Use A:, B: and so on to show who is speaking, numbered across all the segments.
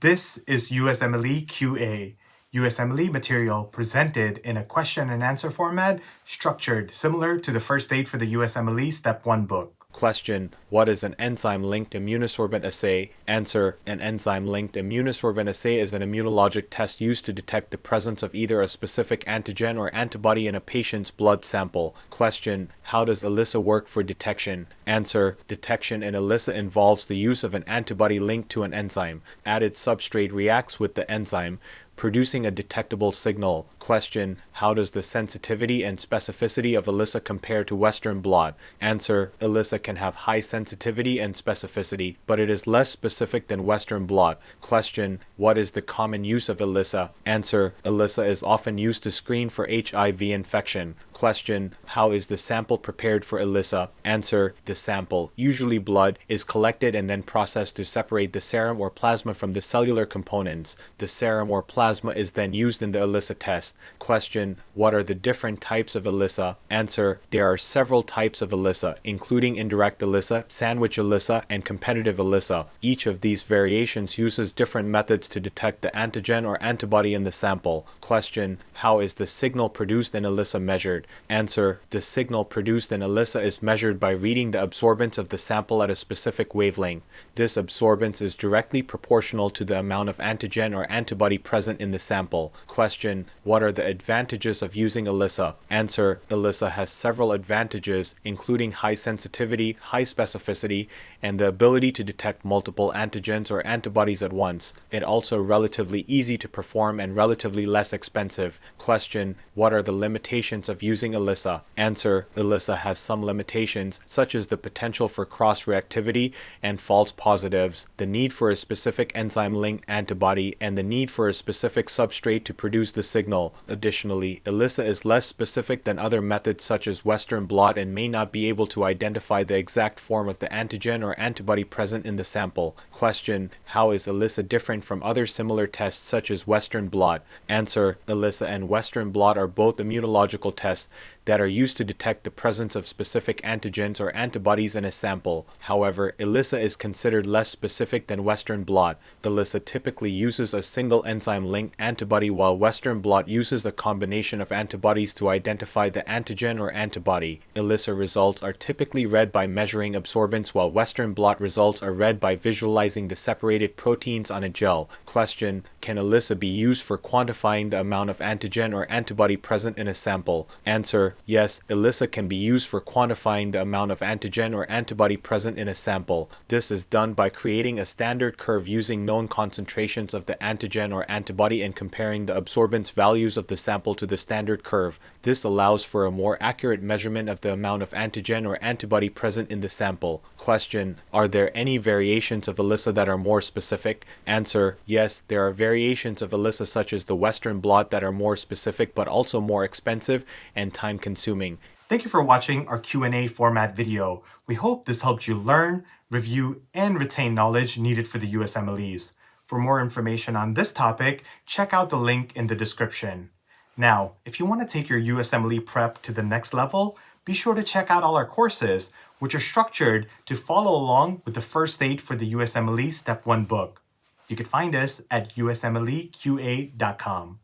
A: This is USMLE QA, USMLE material presented in a question and answer format structured similar to the first aid for the USMLE Step 1 book.
B: Question: what is an enzyme-linked immunosorbent assay? Answer: an enzyme-linked immunosorbent assay is an immunologic test used to detect the presence of either a specific antigen or antibody in a patient's blood sample. Question: how does ELISA work for detection? Answer: detection in ELISA involves the use of an antibody linked to an enzyme. Added substrate reacts with the enzyme, producing a detectable signal. Question: how does the sensitivity and specificity of ELISA compare to Western blot? Answer: ELISA can have high sensitivity and specificity, but it is less specific than Western blot. Question: what is the common use of ELISA? Answer: ELISA is often used to screen for HIV infection. Question: how is the sample prepared for ELISA? Answer: the sample, usually blood, is collected and then processed to separate the serum or plasma from the cellular components. The serum or plasma is then used in the ELISA test. Question: what are the different types of ELISA? Answer: there are several types of ELISA, including indirect ELISA, sandwich ELISA, and competitive ELISA. Each of these variations uses different methods to detect the antigen or antibody in the sample. Question: how is the signal produced in ELISA measured? Answer: the signal produced in ELISA is measured by reading the absorbance of the sample at a specific wavelength. This absorbance is directly proportional to the amount of antigen or antibody present in the sample. Question: what are the advantages of using ELISA? Answer: ELISA has several advantages, including high sensitivity, high specificity, and the ability to detect multiple antigens or antibodies at once. It also relatively easy to perform and relatively less expensive. Question: what are the limitations of using ELISA? Answer: ELISA has some limitations, such as the potential for cross-reactivity and false positives, the need for a specific enzyme-linked antibody, and the need for a specific substrate to produce the signal. Additionally, ELISA is less specific than other methods such as Western blot and may not be able to identify the exact form of the antigen or antibody present in the sample. Question: how is ELISA different from other similar tests such as Western blot? Answer: ELISA and Western blot are both immunological tests that are used to detect the presence of specific antigens or antibodies in a sample. However, ELISA is considered less specific than Western blot. ELISA typically uses a single enzyme-linked antibody, while Western blot uses a combination of antibodies to identify the antigen or antibody. ELISA results are typically read by measuring absorbance, while Western blot results are read by visualizing the separated proteins on a gel. Question: can ELISA be used for quantifying the amount of antigen or antibody present in a sample? Answer: yes, ELISA can be used for quantifying the amount of antigen or antibody present in a sample. This is done by creating a standard curve using known concentrations of the antigen or antibody and comparing the absorbance values of the sample to the standard curve. This allows for a more accurate measurement of the amount of antigen or antibody present in the sample. Question: are there any variations of ELISA that are more specific? Answer: yes, there are variations of ELISA such as the Western blot that are more specific but also more expensive and time-consuming.
A: Thank you for watching our Q&A format video. We hope this helped you learn, review, and retain knowledge needed for the USMLEs. For more information on this topic, check out the link in the description. Now, if you want to take your USMLE prep to the next level, be sure to check out all our courses, which are structured to follow along with the first aid for the USMLE Step 1 book. You can find us at usmleqa.com.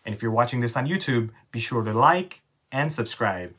A: And if you're watching this on YouTube, be sure to like and subscribe.